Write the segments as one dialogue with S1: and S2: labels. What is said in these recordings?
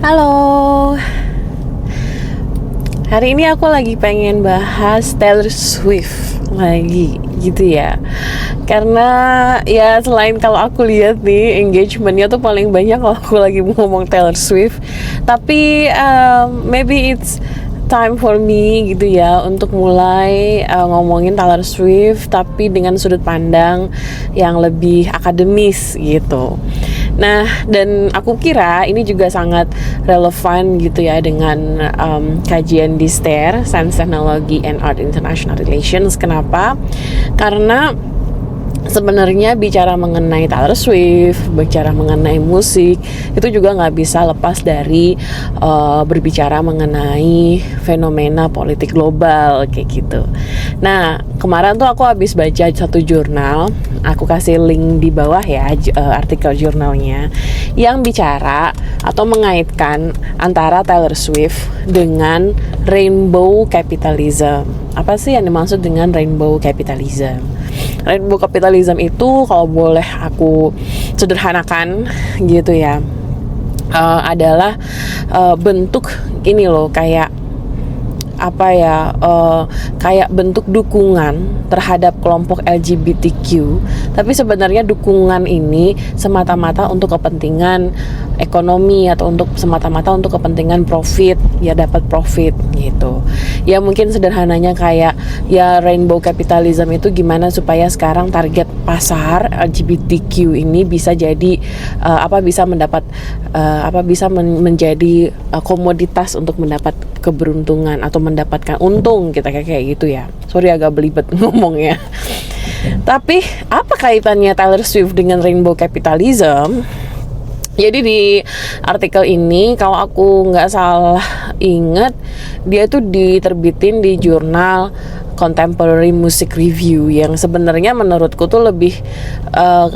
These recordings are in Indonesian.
S1: Halo, hari ini aku lagi pengen bahas Taylor Swift lagi gitu ya. Karena ya selain kalau aku lihat nih engagementnya tuh paling banyak kalau aku lagi ngomong Taylor Swift. Tapi maybe it's time for me gitu ya untuk mulai ngomongin Taylor Swift tapi dengan sudut pandang yang lebih akademis gitu. Nah, dan aku kira ini juga sangat relevan gitu ya dengan kajian di STAIR, Science, Technology, and Art International Relations. Kenapa? Karena sebenarnya bicara mengenai Taylor Swift, bicara mengenai musik, itu juga nggak bisa lepas dari berbicara mengenai fenomena politik global kayak gitu. Nah, kemarin tuh aku habis baca satu jurnal, aku kasih link di bawah ya artikel jurnalnya, yang bicara atau mengaitkan antara Taylor Swift dengan rainbow capitalism. Apa sih yang dimaksud dengan rainbow capitalism? Rainbow capitalism itu kalau boleh aku sederhanakan gitu ya, adalah bentuk ini loh, kayak apa ya, kayak bentuk dukungan terhadap kelompok LGBTQ, tapi sebenarnya dukungan ini semata-mata untuk kepentingan ekonomi atau untuk semata-mata untuk kepentingan profit, ya dapat profit gitu. Ya mungkin sederhananya kayak ya rainbow capitalism itu gimana supaya sekarang target pasar LGBTQ ini bisa jadi bisa mendapat bisa menjadi komoditas untuk mendapat keberuntungan atau mendapatkan untung kita kayak gitu ya. Sorry agak belibet ngomongnya. Tapi apa kaitannya Taylor Swift dengan rainbow capitalism? Jadi di artikel ini kalau aku nggak salah ingat, dia tuh diterbitin di jurnal Contemporary Music Review yang sebenarnya menurutku tuh lebih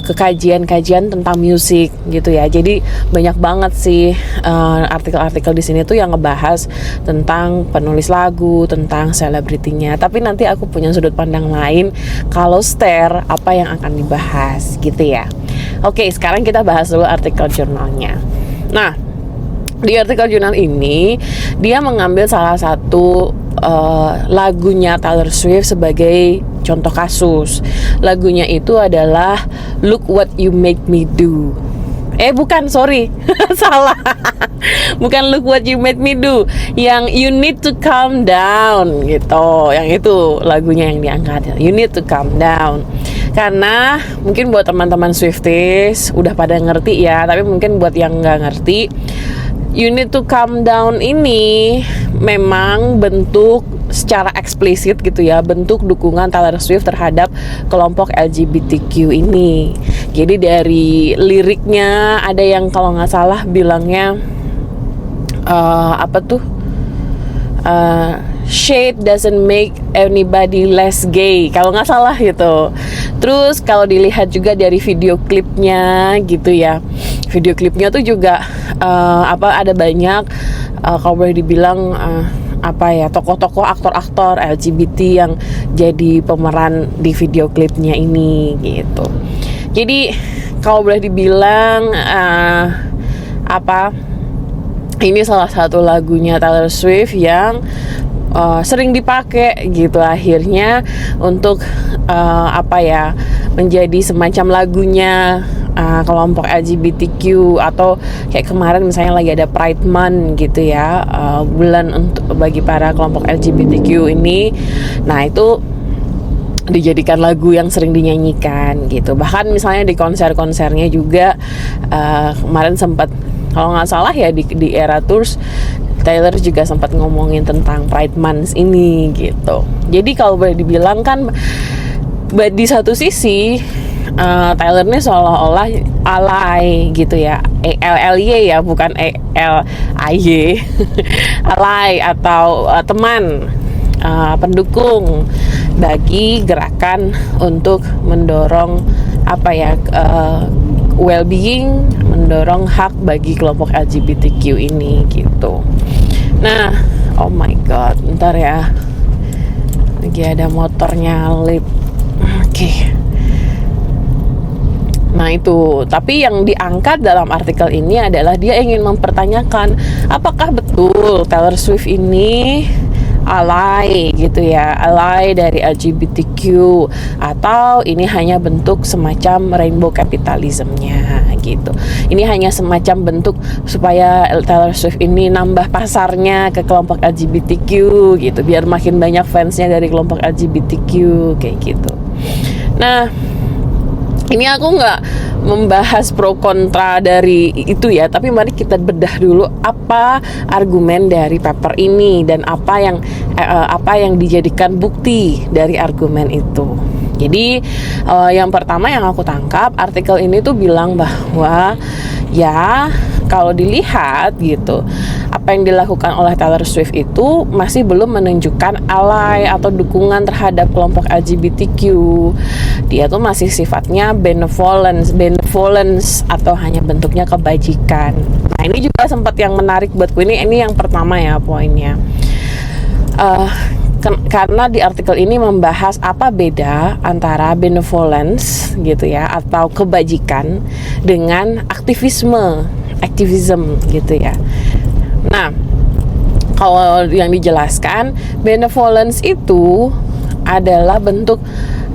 S1: ke kajian-kajian tentang musik gitu ya. Jadi banyak banget sih artikel-artikel di sini tuh yang ngebahas tentang penulis lagu, tentang selebritinya. Tapi nanti aku punya sudut pandang lain kalau STAIR apa yang akan dibahas gitu ya. Oke, sekarang kita bahas dulu artikel jurnalnya. Nah, di artikel jurnal ini dia mengambil salah satu lagunya Taylor Swift sebagai contoh kasus. Lagunya itu adalah Look What You Make Me Do. Sorry salah. Bukan Look What You Made Me Do, yang You Need to Calm Down gitu. Yang itu lagunya yang diangkat, You Need to Calm Down. Karena mungkin buat teman-teman Swifties udah pada ngerti ya, tapi mungkin buat yang nggak ngerti, You Need to Calm Down ini memang bentuk secara eksplisit gitu ya, bentuk dukungan Taylor Swift terhadap kelompok LGBTQ ini. Jadi dari liriknya ada yang kalau nggak salah bilangnya shade doesn't make anybody less gay, kalau nggak salah gitu. Terus kalau dilihat juga dari video klipnya gitu ya, video klipnya tuh juga ada banyak kalau boleh dibilang tokoh-tokoh, aktor-aktor LGBT yang jadi pemeran di video klipnya ini gitu. Jadi kalau boleh dibilang ini salah satu lagunya Taylor Swift yang sering dipakai gitu akhirnya untuk menjadi semacam lagunya kelompok LGBTQ, atau kayak kemarin misalnya lagi ada Pride Month gitu ya, bulan untuk bagi para kelompok LGBTQ ini. Nah itu dijadikan lagu yang sering dinyanyikan gitu. Bahkan misalnya di konser-konsernya juga kemarin sempat, kalau nggak salah ya di Era Tours, Taylor juga sempat ngomongin tentang Pride Month ini gitu. Jadi kalau boleh dibilang kan di satu sisi Taylor ini seolah-olah ally gitu ya, ALLY ya, bukan ALIY ally atau teman, pendukung bagi gerakan untuk mendorong well-being, mendorong hak bagi kelompok LGBTQ ini gitu. Nah, oh my god, bentar ya, lagi ada motor nyalip. Oke. Nah itu, tapi yang diangkat dalam artikel ini adalah dia ingin mempertanyakan apakah betul Taylor Swift ini ally gitu ya, ally dari LGBTQ, atau ini hanya bentuk semacam rainbow capitalismnya gitu. Ini hanya semacam bentuk supaya Taylor Swift ini nambah pasarnya ke kelompok LGBTQ gitu, biar makin banyak fansnya dari kelompok LGBTQ kayak gitu. Nah, ini aku nggak membahas pro kontra dari itu ya, tapi mari kita bedah dulu apa argumen dari paper ini dan apa yang dijadikan bukti dari argumen itu. Jadi yang pertama yang aku tangkap, artikel ini tuh bilang bahwa ya kalau dilihat gitu, apa yang dilakukan oleh Taylor Swift itu masih belum menunjukkan ally atau dukungan terhadap kelompok LGBTQ. Dia tuh masih sifatnya benevolence atau hanya bentuknya kebajikan. Nah ini juga sempat yang menarik buatku, ini yang pertama ya poinnya. Karena di artikel ini membahas apa beda antara benevolence gitu ya atau kebajikan dengan aktivism gitu ya. Nah, kalau yang dijelaskan, benevolence itu adalah bentuk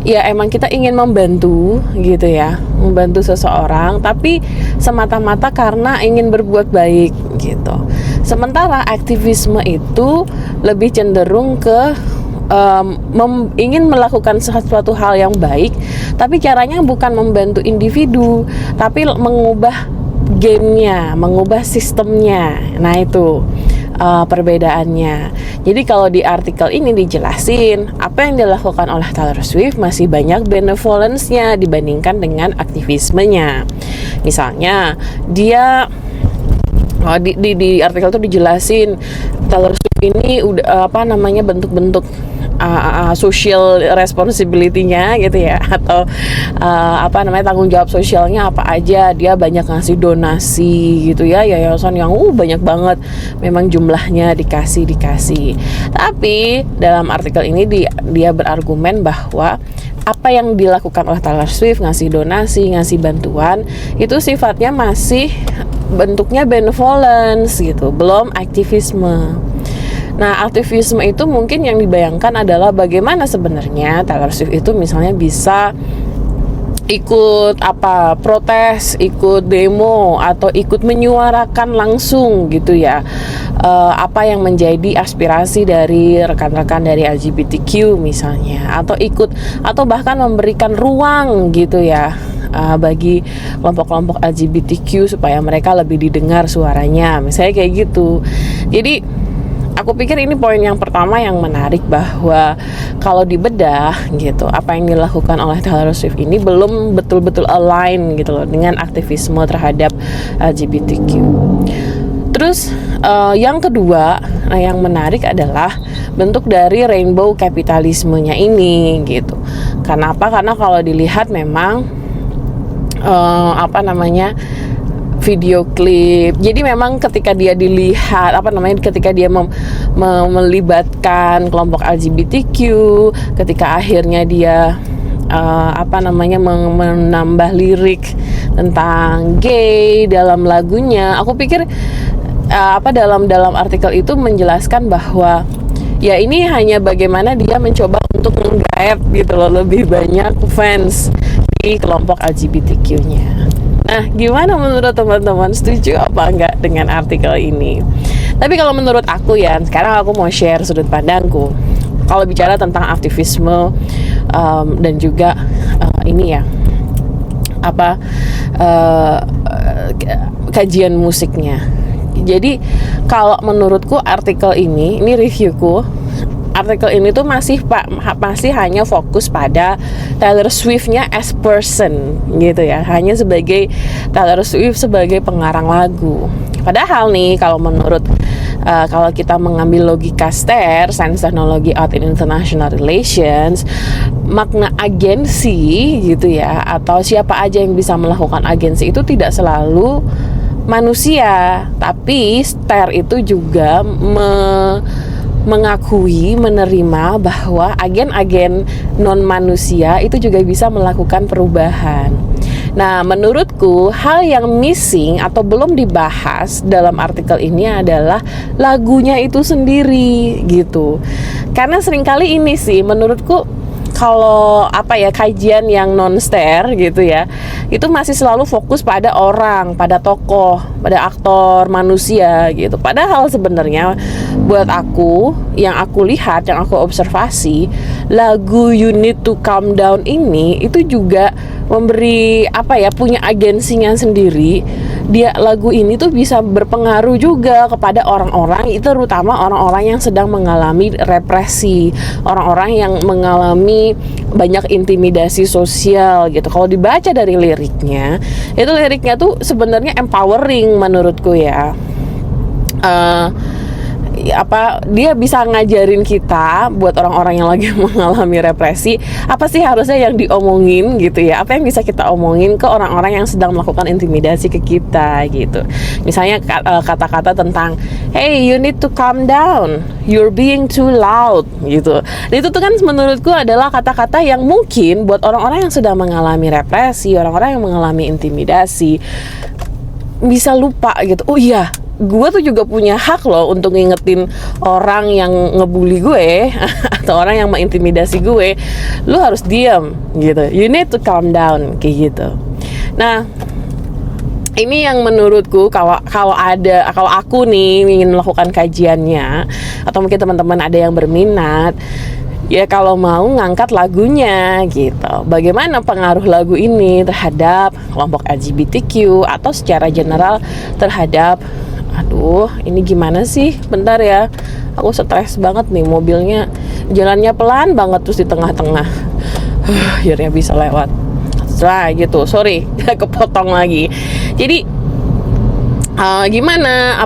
S1: ya emang kita ingin membantu gitu ya, membantu seseorang tapi semata-mata karena ingin berbuat baik gitu. Sementara aktivisme itu lebih cenderung ke ingin melakukan sesuatu hal yang baik, tapi caranya bukan membantu individu, tapi mengubah gamenya, mengubah sistemnya. Nah itu perbedaannya. Jadi kalau di artikel ini dijelasin apa yang dilakukan oleh Taylor Swift masih banyak benevolence-nya dibandingkan dengan aktivismenya. Misalnya dia di artikel itu dijelasin Taylor Swift ini udah bentuk-bentuk social responsibility-nya gitu ya, atau tanggung jawab sosialnya apa aja. Dia banyak ngasih donasi gitu ya, yayasan yang banyak banget memang jumlahnya dikasih. Tapi dalam artikel ini dia berargumen bahwa apa yang dilakukan oleh Taylor Swift, ngasih donasi, ngasih bantuan, itu sifatnya masih bentuknya benevolence gitu, belum aktivisme. Nah, aktivisme itu mungkin yang dibayangkan adalah bagaimana sebenarnya Taylor Swift itu misalnya bisa ikut protes, ikut demo, atau ikut menyuarakan langsung gitu ya, apa yang menjadi aspirasi dari rekan-rekan dari LGBTQ misalnya, atau bahkan memberikan ruang gitu ya bagi kelompok-kelompok LGBTQ supaya mereka lebih didengar suaranya, misalnya kayak gitu. Jadi aku pikir ini poin yang pertama yang menarik, bahwa kalau dibedah gitu, apa yang dilakukan oleh Taylor Swift ini belum betul-betul align gitu loh dengan aktivisme terhadap LGBTQ. Terus yang kedua, yang menarik adalah bentuk dari rainbow kapitalismenya ini gitu. Kenapa? Karena kalau dilihat memang video klip. Jadi memang ketika dia dilihat ketika dia melibatkan kelompok LGBTQ, ketika akhirnya dia menambah lirik tentang gay dalam lagunya, aku pikir dalam artikel itu menjelaskan bahwa ya ini hanya bagaimana dia mencoba untuk menggaet gitu loh lebih banyak fans di kelompok LGBTQ-nya. Nah, gimana menurut teman-teman? Setuju apa enggak dengan artikel ini? Tapi kalau menurut aku ya, sekarang aku mau share sudut pandangku. Kalau bicara tentang aktivisme dan juga kajian musiknya. Jadi kalau menurutku artikel ini reviewku, artikel ini tuh masih hanya fokus pada Taylor Swift-nya as person gitu ya, hanya sebagai Taylor Swift sebagai pengarang lagu. Padahal nih kalau kita mengambil logika STER, Science Technology Art and International Relations, makna agensi gitu ya, atau siapa aja yang bisa melakukan agensi itu tidak selalu manusia, tapi STER itu juga mengakui, menerima bahwa agen-agen non manusia itu juga bisa melakukan perubahan. Nah, menurutku hal yang missing atau belum dibahas dalam artikel ini adalah lagunya itu sendiri gitu. Karena seringkali ini sih menurutku, kalau kajian yang non-stare gitu ya, itu masih selalu fokus pada orang, pada tokoh, pada aktor manusia gitu. Padahal sebenarnya buat aku, yang aku lihat, yang aku observasi, lagu You Need to Calm Down ini itu juga memberi punya agensinya sendiri. Lagu ini tuh bisa berpengaruh juga kepada orang-orang, itu terutama orang-orang yang sedang mengalami represi, orang-orang yang mengalami banyak intimidasi sosial gitu. Kalau dibaca dari liriknya, itu liriknya tuh sebenarnya empowering menurutku ya. Dia bisa ngajarin kita buat orang-orang yang lagi mengalami represi, apa sih harusnya yang diomongin gitu ya, apa yang bisa kita omongin ke orang-orang yang sedang melakukan intimidasi ke kita gitu. Misalnya kata-kata tentang hey, you need to calm down, you're being too loud gitu. Dan itu tuh kan menurutku adalah kata-kata yang mungkin buat orang-orang yang sedang mengalami represi, orang-orang yang mengalami intimidasi bisa lupa gitu. Oh iya, gue tuh juga punya hak loh untuk ngingetin orang yang ngebully gue atau orang yang mengintimidasi gue, lu harus diam gitu, you need to calm down kayak gitu. Nah, ini yang menurutku kalau aku nih ingin melakukan kajiannya, atau mungkin teman-teman ada yang berminat, ya kalau mau ngangkat lagunya gitu. Bagaimana pengaruh lagu ini terhadap kelompok LGBTQ atau secara general terhadap, aduh ini gimana sih, bentar ya, aku stres banget nih, mobilnya jalannya pelan banget terus di tengah-tengah. Akhirnya bisa lewat. Nah gitu, sorry kepotong lagi. Jadi gimana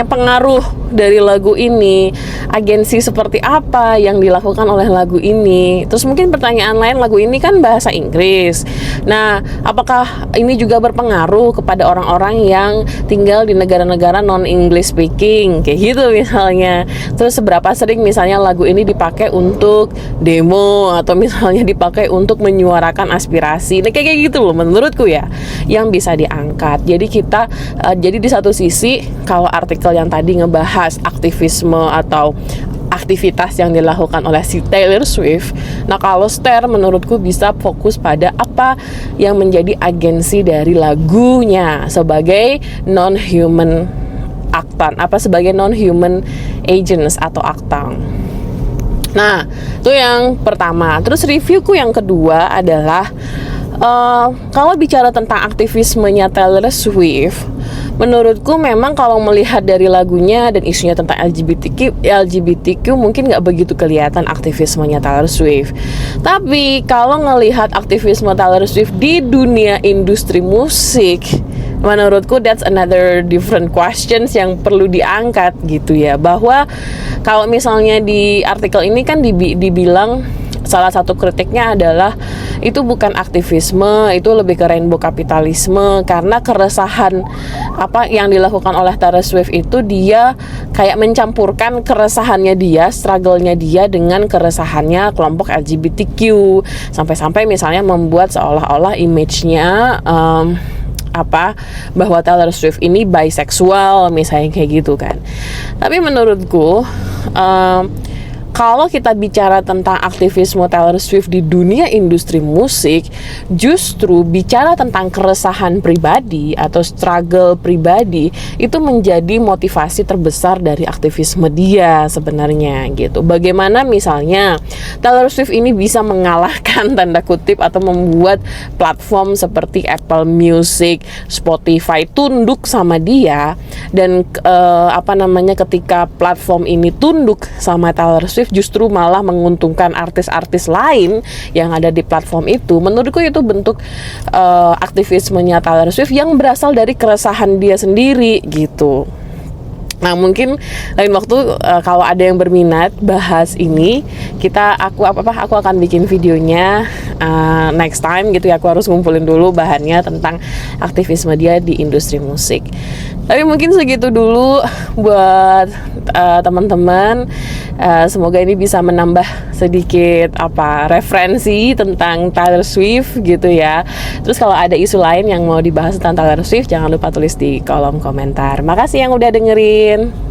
S1: pengaruh dari lagu ini, agensi seperti apa yang dilakukan oleh lagu ini. Terus mungkin pertanyaan lain, lagu ini kan bahasa Inggris. Nah, apakah ini juga berpengaruh kepada orang-orang yang tinggal di negara-negara non-English speaking kayak gitu misalnya. Terus seberapa sering misalnya lagu ini dipakai untuk demo, atau misalnya dipakai untuk menyuarakan aspirasi. Nah, kayak gitu loh menurutku ya yang bisa diangkat. Jadi kita jadi di satu sisi, kalau artikel yang tadi ngebahas aktivisme atau aktivitas yang dilakukan oleh si Taylor Swift, nah kalau Stare menurutku bisa fokus pada apa yang menjadi agensi dari lagunya sebagai non-human aktan, sebagai non-human agents atau aktan. Nah, itu yang pertama. Terus reviewku yang kedua adalah kalau bicara tentang aktivismenya Taylor Swift, menurutku memang kalau melihat dari lagunya dan isunya tentang LGBTQ mungkin nggak begitu kelihatan aktivismenya Taylor Swift. Tapi kalau ngelihat aktivisme Taylor Swift di dunia industri musik, menurutku that's another different questions yang perlu diangkat gitu ya. Bahwa kalau misalnya di artikel ini kan dibilang salah satu kritiknya adalah itu bukan aktivisme, itu lebih ke rainbow kapitalisme, karena keresahan yang dilakukan oleh Taylor Swift itu dia kayak mencampurkan keresahannya dia, struggle-nya dia dengan keresahannya kelompok LGBTQ, sampai-sampai misalnya membuat seolah-olah image-nya bahwa Taylor Swift ini bisexual misalnya kayak gitu kan. Tapi menurutku kalau kita bicara tentang aktivisme Taylor Swift di dunia industri musik, justru bicara tentang keresahan pribadi atau struggle pribadi itu menjadi motivasi terbesar dari aktivisme dia sebenarnya gitu. Bagaimana misalnya Taylor Swift ini bisa mengalahkan tanda kutip atau membuat platform seperti Apple Music, Spotify tunduk sama dia, dan ketika platform ini tunduk sama Taylor Swift justru malah menguntungkan artis-artis lain yang ada di platform itu. Menurutku itu bentuk aktivismenya Taylor Swift yang berasal dari keresahan dia sendiri gitu. Nah, mungkin lain waktu kalau ada yang berminat bahas ini, aku akan bikin videonya next time gitu ya. Aku harus ngumpulin dulu bahannya tentang aktivisme dia di industri musik. Tapi mungkin segitu dulu buat teman-teman. Semoga ini bisa menambah sedikit referensi tentang Taylor Swift gitu ya. Terus kalau ada isu lain yang mau dibahas tentang Taylor Swift, jangan lupa tulis di kolom komentar. Makasih yang udah dengerin.